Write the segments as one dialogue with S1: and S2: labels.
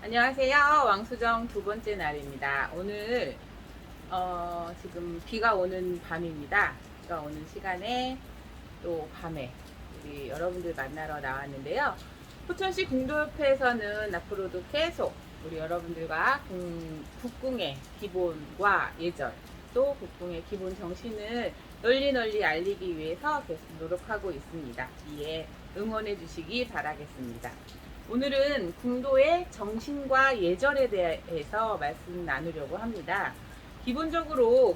S1: 안녕하세요. 왕수정 두 번째 날입니다. 오늘 지금 비가 오는 밤입니다. 비가 오는 시간에 또 밤에 우리 여러분들 만나러 나왔는데요. 포천시 궁도협회에서는 앞으로도 계속 우리 여러분들과 국궁의 기본과 예절 또 국궁의 기본 정신을 널리 알리기 위해서 계속 노력하고 있습니다. 이에 응원해 주시기 바라겠습니다. 오늘은 궁도의 정신과 예절에 대해서 말씀 나누려고 합니다. 기본적으로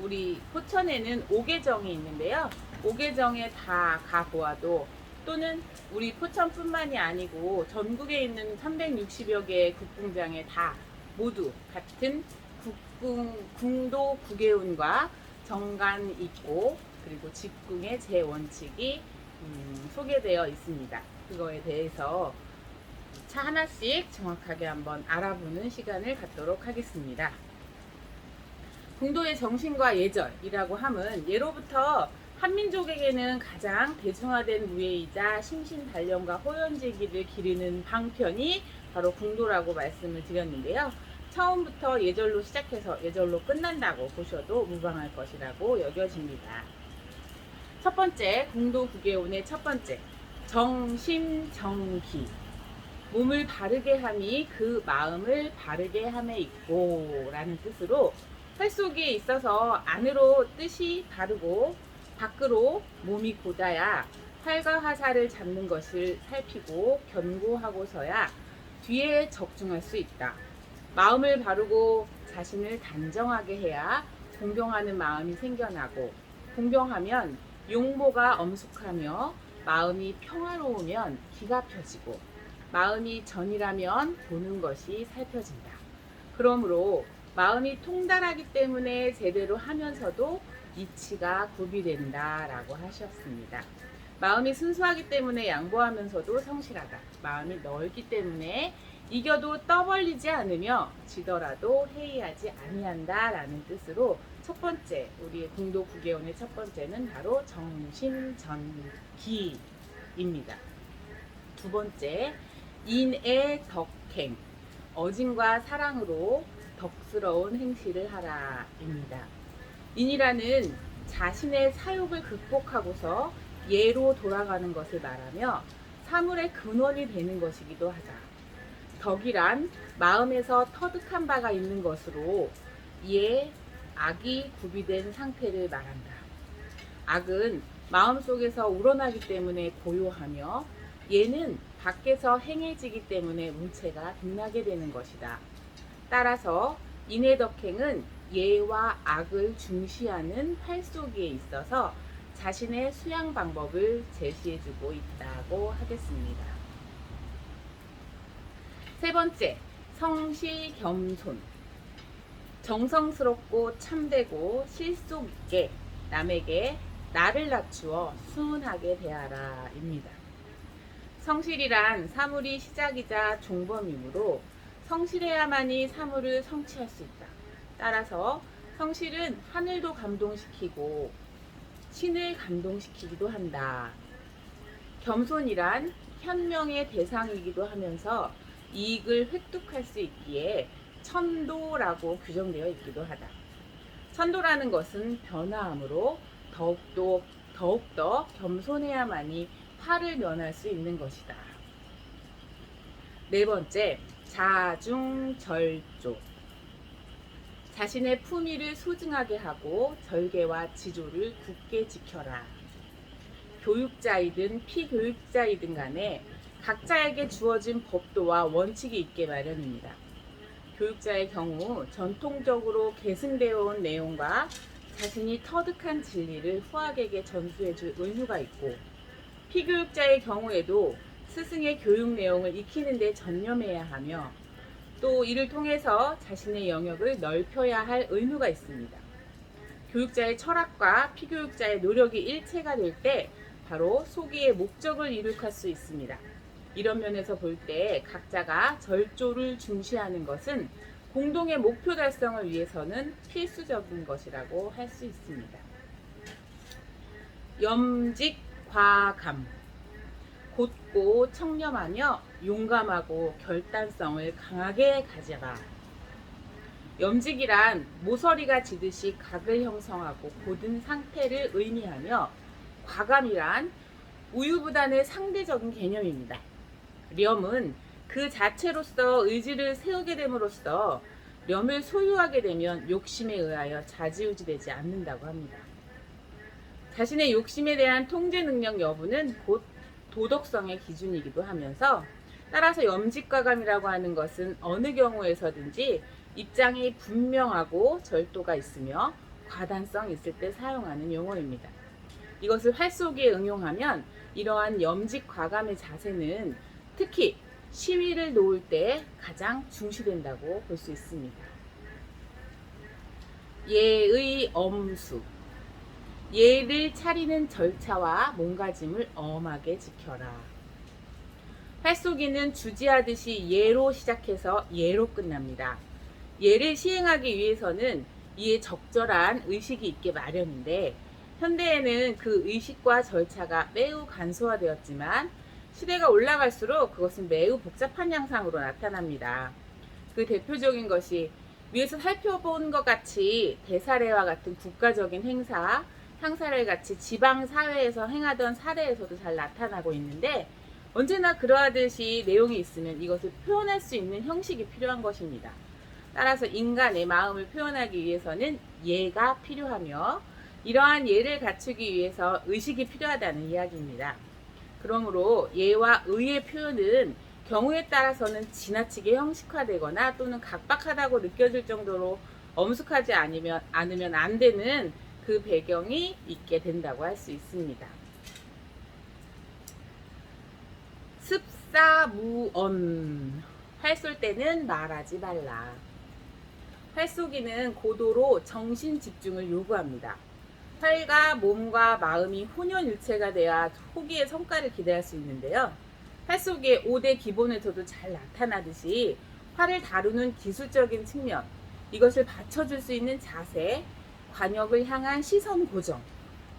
S1: 우리 포천에는 5계정이 있는데요. 5계정에 다 가보아도 또는 우리 포천뿐만이 아니고 전국에 있는 360여 개의 국궁장에 다 모두 같은 궁도 구계운과 정관 있고 그리고 직궁의 제원칙이 소개되어 있습니다. 그거에 대해서 차 하나씩 정확하게 한번 알아보는 시간을 갖도록 하겠습니다. 궁도의 정신과 예절이라고 함은 예로부터 한민족에게는 가장 대중화된 무예이자 심신단련과 호연지기를 기르는 방편이 바로 궁도라고 말씀을 드렸는데요. 처음부터 예절로 시작해서 예절로 끝난다고 보셔도 무방할 것이라고 여겨집니다. 첫 번째, 궁도 구계운의 첫 번째, 정심정기. 몸을 바르게 함이 그 마음을 바르게 함에 있고 라는 뜻으로 활 속에 있어서 안으로 뜻이 바르고 밖으로 몸이 곧아야 활과 화살을 잡는 것을 살피고 견고하고서야 뒤에 적중할 수 있다. 마음을 바르고 자신을 단정하게 해야 공경하는 마음이 생겨나고 공경하면 용모가 엄숙하며 마음이 평화로우면 기가 펴지고 마음이 전이라면 보는 것이 살펴진다. 그러므로 마음이 통달하기 때문에 제대로 하면서도 이치가 구비된다 라고 하셨습니다. 마음이 순수하기 때문에 양보하면서도 성실하다. 마음이 넓기 때문에 이겨도 떠벌리지 않으며 지더라도 회의하지 아니한다 라는 뜻으로 첫 번째, 우리의 궁도 구계원의 첫 번째는 바로 정심전기입니다. 두 번째, 인의 덕행, 어짐과 사랑으로 덕스러운 행실을 하라입니다. 인이라는 자신의 사욕을 극복하고서 예로 돌아가는 것을 말하며 사물의 근원이 되는 것이기도 하다. 덕이란 마음에서 터득한 바가 있는 것으로 이에 악이 구비된 상태를 말한다. 악은 마음속에서 우러나기 때문에 고요하며 예는 밖에서 행해지기 때문에 문체가 빛나게 되는 것이다. 따라서 인해덕행은 예와 악을 중시하는 활 속에 있어서 자신의 수양 방법을 제시해주고 있다고 하겠습니다. 세 번째, 성실겸손. 정성스럽고 참되고 실속 있게 남에게 나를 낮추어 순하게 대하라입니다. 성실이란 사물이 시작이자 종범이므로 성실해야만이 사물을 성취할 수 있다. 따라서 성실은 하늘도 감동시키고 신을 감동시키기도 한다. 겸손이란 현명의 대상이기도 하면서 이익을 획득할 수 있기에 천도라고 규정되어 있기도 하다. 천도라는 것은 변화함으로 더욱더 겸손해야만이 화를 면할 수 있는 것이다. 네 번째, 자중절조. 자신의 품위를 소중하게 하고 절개와 지조를 굳게 지켜라. 교육자이든 피교육자이든 간에 각자에게 주어진 법도와 원칙이 있게 마련입니다. 교육자의 경우 전통적으로 계승되어 온 내용과 자신이 터득한 진리를 후학에게 전수해 줄 의무가 있고 피교육자의 경우에도 스승의 교육 내용을 익히는 데 전념해야 하며 또 이를 통해서 자신의 영역을 넓혀야 할 의무가 있습니다. 교육자의 철학과 피교육자의 노력이 일체가 될 때 바로 소기의 목적을 이룩할 수 있습니다. 이런 면에서 볼 때 각자가 절조를 중시하는 것은 공동의 목표 달성을 위해서는 필수적인 것이라고 할 수 있습니다. 염직과감. 곧고 청렴하며 용감하고 결단성을 강하게 가져라. 염직이란 모서리가 지듯이 각을 형성하고 곧은 상태를 의미하며, 과감이란 우유부단의 상대적인 개념입니다. 렴은 그 자체로서 의지를 세우게 됨으로써 렴을 소유하게 되면 욕심에 의하여 좌지우지되지 않는다고 합니다. 자신의 욕심에 대한 통제 능력 여부는 곧 도덕성의 기준이기도 하면서, 따라서 염직과감이라고 하는 것은 어느 경우에서든지 입장이 분명하고 절도가 있으며 과단성 있을 때 사용하는 용어입니다. 이것을 활쏘기에 응용하면 이러한 염직과감의 자세는 특히 시위를 놓을 때 가장 중시된다고 볼 수 있습니다. 예의 엄수. 예를 차리는 절차와 몸가짐을 엄하게 지켜라. 활쏘기는 주지하듯이 예로 시작해서 예로 끝납니다. 예를 시행하기 위해서는 이에 적절한 의식이 있게 마련인데, 현대에는 그 의식과 절차가 매우 간소화되었지만 시대가 올라갈수록 그것은 매우 복잡한 양상으로 나타납니다. 그 대표적인 것이 위에서 살펴본 것 같이 대사례와 같은 국가적인 행사, 향사례 같이 지방사회에서 행하던 사례에서도 잘 나타나고 있는데, 언제나 그러하듯이 내용이 있으면 이것을 표현할 수 있는 형식이 필요한 것입니다. 따라서 인간의 마음을 표현하기 위해서는 예가 필요하며, 이러한 예를 갖추기 위해서 의식이 필요하다는 이야기입니다. 그러므로 예와 의의 표현은 경우에 따라서는 지나치게 형식화되거나 또는 각박하다고 느껴질 정도로 엄숙하지 않으면 안 되는 그 배경이 있게 된다고 할 수 있습니다. 습사무언. 활 쏠 때는 말하지 말라. 활쏘기는 고도로 정신 집중을 요구합니다. 활과 몸과 마음이 혼연일체가 돼야 호기의 성과를 기대할 수 있는데요. 활쏘기의 5대 기본에서도 잘 나타나듯이 활을 다루는 기술적인 측면, 이것을 받쳐줄 수 있는 자세, 관역을 향한 시선 고정,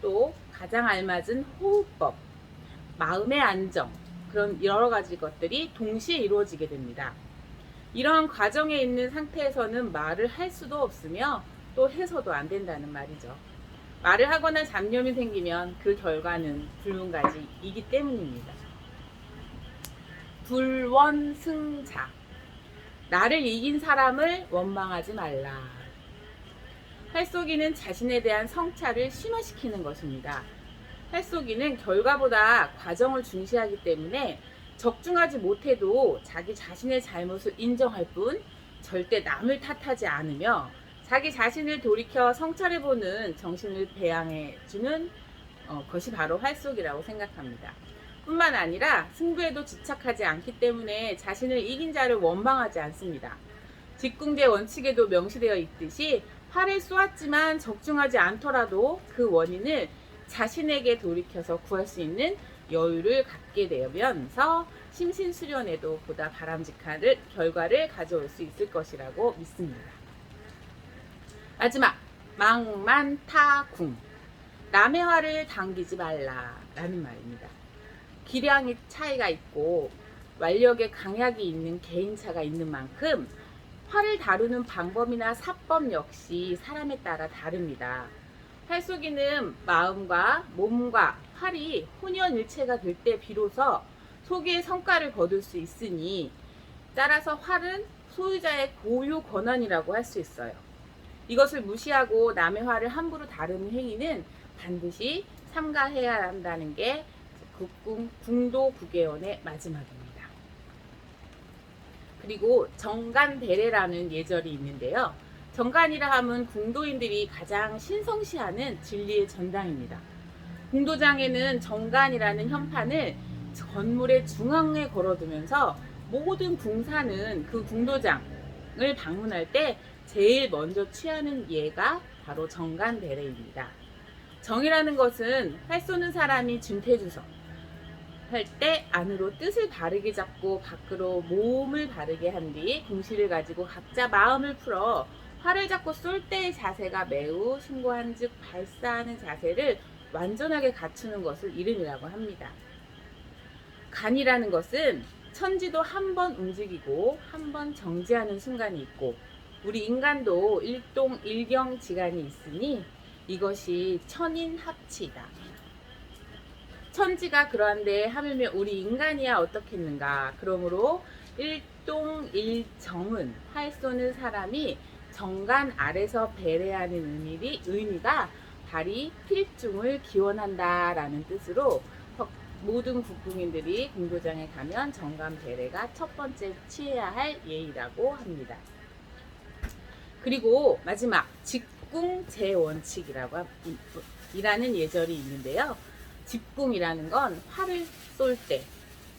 S1: 또 가장 알맞은 호흡법, 마음의 안정, 그런 여러 가지 것들이 동시에 이루어지게 됩니다. 이러한 과정에 있는 상태에서는 말을 할 수도 없으며 또 해서도 안 된다는 말이죠. 말을 하거나 잡념이 생기면 그 결과는 불문가지이기 때문입니다. 불원승자. 나를 이긴 사람을 원망하지 말라. 활쏘기는 자신에 대한 성찰을 심화시키는 것입니다. 활쏘기는 결과보다 과정을 중시하기 때문에 적중하지 못해도 자기 자신의 잘못을 인정할 뿐 절대 남을 탓하지 않으며, 자기 자신을 돌이켜 성찰해보는 정신을 배양해주는 것이 바로 활쏘기라고 생각합니다. 뿐만 아니라 승부에도 집착하지 않기 때문에 자신을 이긴 자를 원망하지 않습니다. 직궁제 원칙에도 명시되어 있듯이 활을 쏘았지만 적중하지 않더라도 그 원인을 자신에게 돌이켜서 구할 수 있는 여유를 갖게 되면서 심신수련에도 보다 바람직한 결과를 가져올 수 있을 것이라고 믿습니다. 마지막, 망만타궁. 남의 활을 당기지 말라 라는 말입니다. 기량의 차이가 있고 완력의 강약이 있는 개인차가 있는 만큼 활을 다루는 방법이나 사법 역시 사람에 따라 다릅니다. 활쏘기는 마음과 몸과 활이 혼연일체가 될 때 비로소 소기의 성과를 거둘 수 있으니, 따라서 활은 소유자의 고유 권한이라고 할 수 있어요. 이것을 무시하고 남의 활을 함부로 다루는 행위는 반드시 삼가해야 한다는 게 궁도국예원의 마지막입니다. 그리고 정간대례라는 예절이 있는데요. 정간이라 함은 궁도인들이 가장 신성시하는 진리의 전당입니다. 궁도장에는 정간이라는 현판을 건물의 중앙에 걸어두면서 모든 궁사는 그 궁도장을 방문할 때 제일 먼저 취하는 예가 바로 정간대례입니다. 정이라는 것은 활 쏘는 사람이 준태주석 할 때 안으로 뜻을 바르게 잡고 밖으로 몸을 바르게 한 뒤 궁시를 가지고 각자 마음을 풀어 활을 잡고 쏠 때의 자세가 매우 숭고한 즉 발사하는 자세를 완전하게 갖추는 것을 이름이라고 합니다. 간이라는 것은 천지도 한 번 움직이고 한 번 정지하는 순간이 있고 우리 인간도 일동일경지간이 있으니 이것이 천인합치이다. 천지가 그러한데 하물며 우리 인간이야 어떻겠는가. 그러므로 일동일정은 활 쏘는 사람이 정간 아래서 배례하는 의미가 발이 필중을 기원한다 라는 뜻으로 모든 국궁인들이 궁도장에 가면 정간 배례가 첫 번째 취해야 할 예의라고 합니다. 그리고 마지막 직궁 제원칙이라는 예절이 있는데요. 직궁이라는 건 활을 쏠 때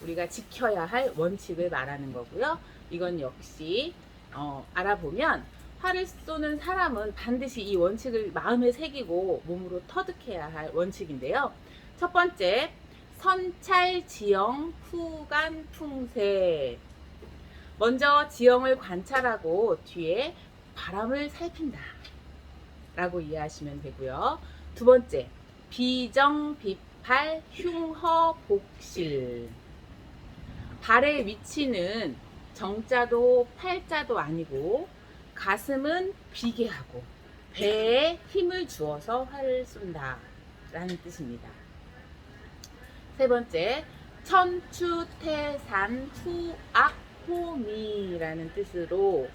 S1: 우리가 지켜야 할 원칙을 말하는 거고요. 이건 역시 알아보면 활을 쏘는 사람은 반드시 이 원칙을 마음에 새기고 몸으로 터득해야 할 원칙인데요. 첫 번째, 선찰지형 후간풍세. 먼저 지형을 관찰하고 뒤에 바람을 살핀다 라고 이해하시면 되고요. 두 번째, 비정비팔 흉허복실. 발의 위치는 정자도 팔자도 아니고 가슴은 비게 하고 배에 힘을 주어서 활을 쏜다 라는 뜻입니다. 세 번째, 천추태산 후악호미라는 뜻으로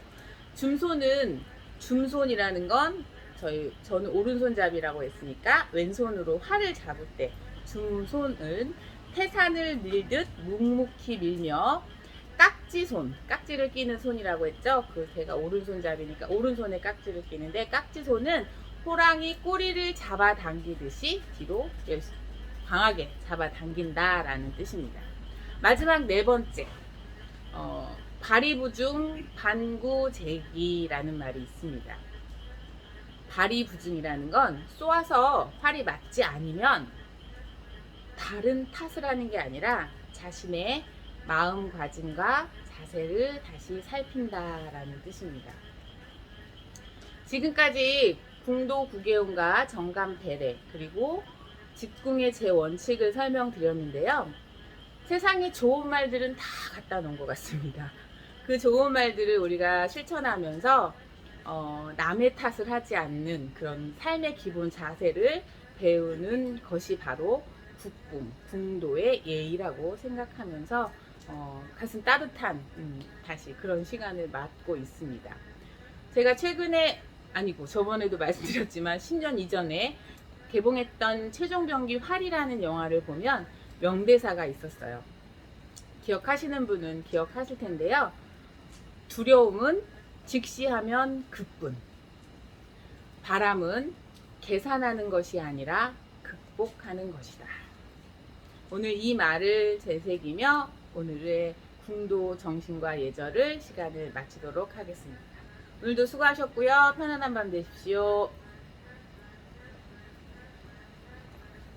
S1: 줌손이라는 건 저는 오른손잡이라고 했으니까 왼손으로 활을 잡을 때 줌손은 태산을 밀듯 묵묵히 밀며 깍지를 끼는 손이라고 했죠. 제가 오른손잡이니까 오른손에 깍지를 끼는데 깍지손은 호랑이 꼬리를 잡아당기듯이 뒤로 강하게 잡아당긴다라는 뜻입니다. 마지막 네 번째, 발이부중 반구제기라는 말이 있습니다. 발이부중이라는 건 쏘아서 활이 맞지 않으면 다른 탓을 하는 게 아니라 자신의 마음가짐과 자세를 다시 살핀다라는 뜻입니다. 지금까지 궁도 구개운과 정간 배례 그리고 직궁의 제 원칙을 설명드렸는데요. 세상에 좋은 말들은 다 갖다 놓은 것 같습니다. 그 좋은 말들을 우리가 실천하면서 남의 탓을 하지 않는 그런 삶의 기본 자세를 배우는 것이 바로 궁도의 예의라고 생각하면서 가슴 따뜻한 다시 그런 시간을 맞고 있습니다. 제가 저번에도 말씀드렸지만 10년 이전에 개봉했던 최종병기 활이라는 영화를 보면 명대사가 있었어요. 기억하시는 분은 기억하실 텐데요. 두려움은 직시하면 급분, 바람은 계산하는 것이 아니라 극복하는 것이다. 오늘 이 말을 되새기며 오늘의 궁도 정신과 예절을 시간을 마치도록 하겠습니다. 오늘도 수고하셨고요. 편안한 밤 되십시오.